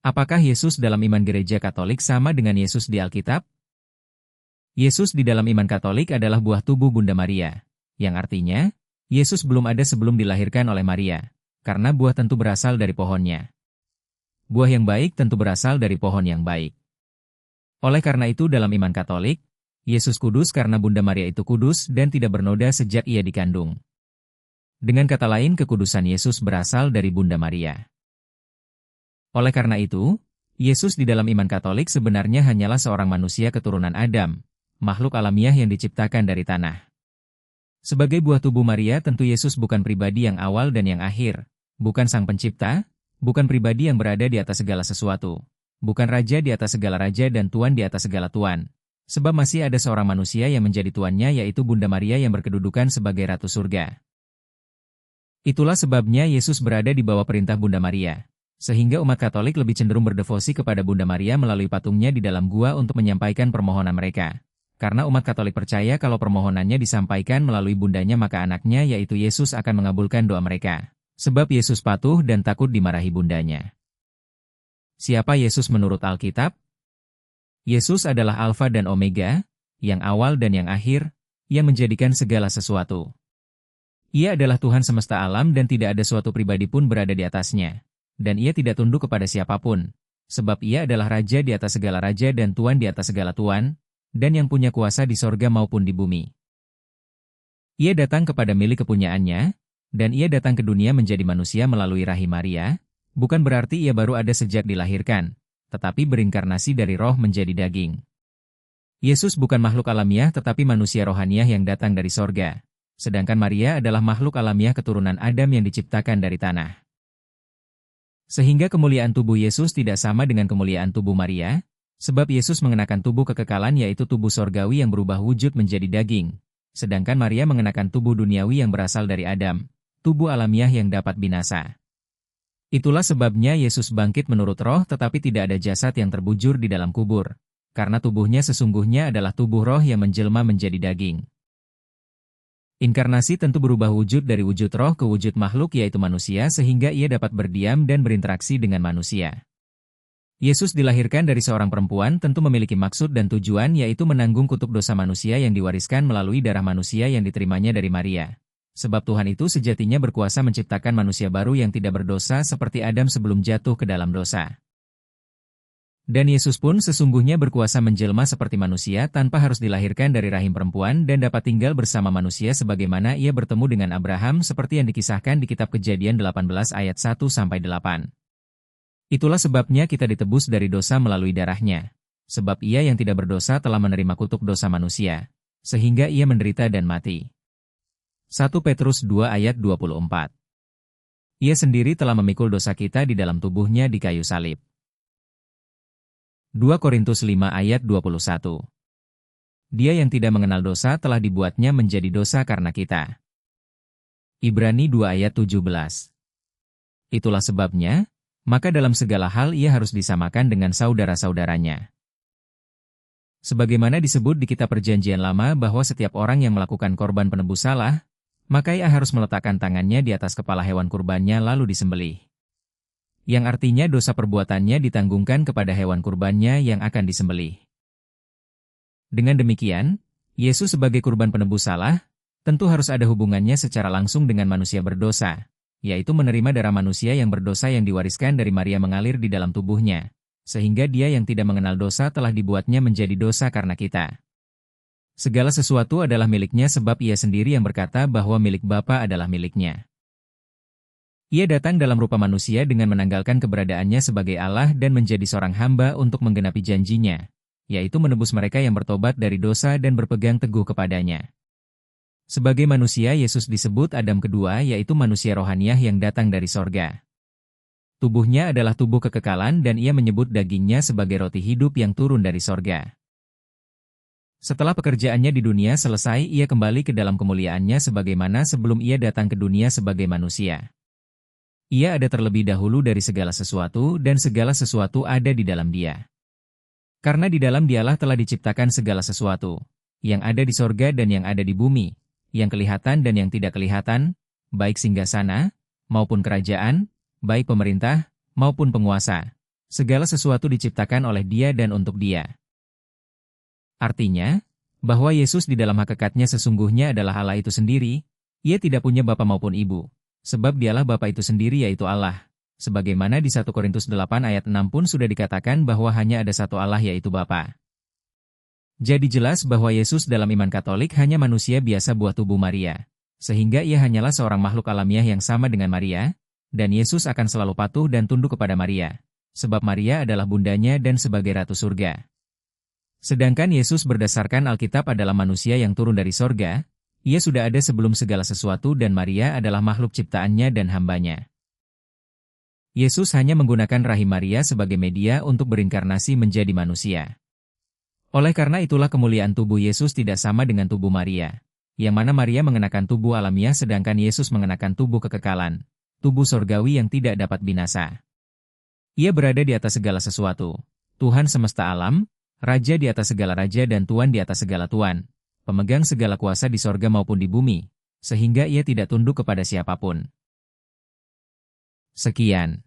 Apakah Yesus dalam iman gereja Katolik sama dengan Yesus di Alkitab? Yesus di dalam iman Katolik adalah buah tubuh Bunda Maria, yang artinya, Yesus belum ada sebelum dilahirkan oleh Maria, karena buah tentu berasal dari pohonnya. Buah yang baik tentu berasal dari pohon yang baik. Oleh karena itu dalam iman Katolik, Yesus kudus karena Bunda Maria itu kudus dan tidak bernoda sejak ia dikandung. Dengan kata lain, kekudusan Yesus berasal dari Bunda Maria. Oleh karena itu, Yesus di dalam iman Katolik sebenarnya hanyalah seorang manusia keturunan Adam, makhluk alamiah yang diciptakan dari tanah. Sebagai buah tubuh Maria, tentu Yesus bukan pribadi yang awal dan yang akhir, bukan sang pencipta, bukan pribadi yang berada di atas segala sesuatu, bukan raja di atas segala raja dan tuan di atas segala tuan. Sebab masih ada seorang manusia yang menjadi tuannya, yaitu Bunda Maria yang berkedudukan sebagai Ratu Surga. Itulah sebabnya Yesus berada di bawah perintah Bunda Maria, sehingga umat Katolik lebih cenderung berdevosi kepada Bunda Maria melalui patungnya di dalam gua untuk menyampaikan permohonan mereka. Karena umat Katolik percaya kalau permohonannya disampaikan melalui bundanya, maka anaknya yaitu Yesus akan mengabulkan doa mereka. Sebab Yesus patuh dan takut dimarahi bundanya. Siapa Yesus menurut Alkitab? Yesus adalah Alfa dan Omega, yang awal dan yang akhir, yang menjadikan segala sesuatu. Ia adalah Tuhan semesta alam dan tidak ada suatu pribadi pun berada di atasnya. Dan ia tidak tunduk kepada siapapun, sebab ia adalah Raja di atas segala raja dan Tuan di atas segala tuan, dan yang punya kuasa di sorga maupun di bumi. Ia datang kepada milik kepunyaannya, dan ia datang ke dunia menjadi manusia melalui rahim Maria, bukan berarti ia baru ada sejak dilahirkan, tetapi berinkarnasi dari roh menjadi daging. Yesus bukan makhluk alamiah tetapi manusia rohaniah yang datang dari sorga, sedangkan Maria adalah makhluk alamiah keturunan Adam yang diciptakan dari tanah. Sehingga kemuliaan tubuh Yesus tidak sama dengan kemuliaan tubuh Maria, sebab Yesus mengenakan tubuh kekekalan yaitu tubuh sorgawi yang berubah wujud menjadi daging, sedangkan Maria mengenakan tubuh duniawi yang berasal dari Adam, tubuh alamiah yang dapat binasa. Itulah sebabnya Yesus bangkit menurut roh tetapi tidak ada jasad yang terbujur di dalam kubur, karena tubuhnya sesungguhnya adalah tubuh roh yang menjelma menjadi daging. Inkarnasi tentu berubah wujud dari wujud roh ke wujud makhluk yaitu manusia sehingga ia dapat berdiam dan berinteraksi dengan manusia. Yesus dilahirkan dari seorang perempuan tentu memiliki maksud dan tujuan yaitu menanggung kutuk dosa manusia yang diwariskan melalui darah manusia yang diterimanya dari Maria. Sebab Tuhan itu sejatinya berkuasa menciptakan manusia baru yang tidak berdosa seperti Adam sebelum jatuh ke dalam dosa. Dan Yesus pun sesungguhnya berkuasa menjelma seperti manusia tanpa harus dilahirkan dari rahim perempuan dan dapat tinggal bersama manusia sebagaimana ia bertemu dengan Abraham seperti yang dikisahkan di kitab Kejadian 18 ayat 1-8. Itulah sebabnya kita ditebus dari dosa melalui darahnya. Sebab ia yang tidak berdosa telah menerima kutuk dosa manusia, sehingga ia menderita dan mati. 1 Petrus 2 ayat 24. Ia sendiri telah memikul dosa kita di dalam tubuhnya di kayu salib. 2 Korintus 5 ayat 21. Dia yang tidak mengenal dosa telah dibuatnya menjadi dosa karena kita. Ibrani 2 ayat 17. Itulah sebabnya, maka dalam segala hal ia harus disamakan dengan saudara-saudaranya. Sebagaimana disebut di kitab Perjanjian Lama bahwa setiap orang yang melakukan korban penebus salah, maka ia harus meletakkan tangannya di atas kepala hewan kurbannya lalu disembelih. Yang artinya dosa perbuatannya ditanggungkan kepada hewan kurbannya yang akan disembelih. Dengan demikian, Yesus sebagai kurban penebus salah, tentu harus ada hubungannya secara langsung dengan manusia berdosa, yaitu menerima darah manusia yang berdosa yang diwariskan dari Maria mengalir di dalam tubuhnya, sehingga dia yang tidak mengenal dosa telah dibuatnya menjadi dosa karena kita. Segala sesuatu adalah miliknya sebab ia sendiri yang berkata bahwa milik Bapa adalah miliknya. Ia datang dalam rupa manusia dengan menanggalkan keberadaannya sebagai Allah dan menjadi seorang hamba untuk menggenapi janjinya, yaitu menebus mereka yang bertobat dari dosa dan berpegang teguh kepadanya. Sebagai manusia Yesus disebut Adam kedua yaitu manusia rohaniah yang datang dari sorga. Tubuhnya adalah tubuh kekekalan dan ia menyebut dagingnya sebagai roti hidup yang turun dari sorga. Setelah pekerjaannya di dunia selesai, ia kembali ke dalam kemuliaannya sebagaimana sebelum ia datang ke dunia sebagai manusia. Ia ada terlebih dahulu dari segala sesuatu dan segala sesuatu ada di dalam dia. Karena di dalam dialah telah diciptakan segala sesuatu, yang ada di sorga dan yang ada di bumi, yang kelihatan dan yang tidak kelihatan, baik singgasana, maupun kerajaan, baik pemerintah, maupun penguasa. Segala sesuatu diciptakan oleh Dia dan untuk Dia. Artinya, bahwa Yesus di dalam hakikatnya sesungguhnya adalah Allah itu sendiri. Ia tidak punya bapa maupun ibu, sebab Dialah Bapa itu sendiri yaitu Allah. Sebagaimana di 1 Korintus 8 ayat 6 pun sudah dikatakan bahwa hanya ada satu Allah yaitu Bapa. Jadi jelas bahwa Yesus dalam iman Katolik hanya manusia biasa buah tubuh Maria, sehingga ia hanyalah seorang makhluk alamiah yang sama dengan Maria, dan Yesus akan selalu patuh dan tunduk kepada Maria, sebab Maria adalah bundanya dan sebagai Ratu Surga. Sedangkan Yesus berdasarkan Alkitab adalah manusia yang turun dari sorga. Ia sudah ada sebelum segala sesuatu dan Maria adalah makhluk ciptaannya dan hambanya. Yesus hanya menggunakan rahim Maria sebagai media untuk berinkarnasi menjadi manusia. Oleh karena itulah kemuliaan tubuh Yesus tidak sama dengan tubuh Maria, yang mana Maria mengenakan tubuh alamiah sedangkan Yesus mengenakan tubuh kekekalan, tubuh sorgawi yang tidak dapat binasa. Ia berada di atas segala sesuatu, Tuhan semesta alam, Raja di atas segala raja dan Tuan di atas segala tuan, pemegang segala kuasa di sorga maupun di bumi, sehingga ia tidak tunduk kepada siapapun. Sekian.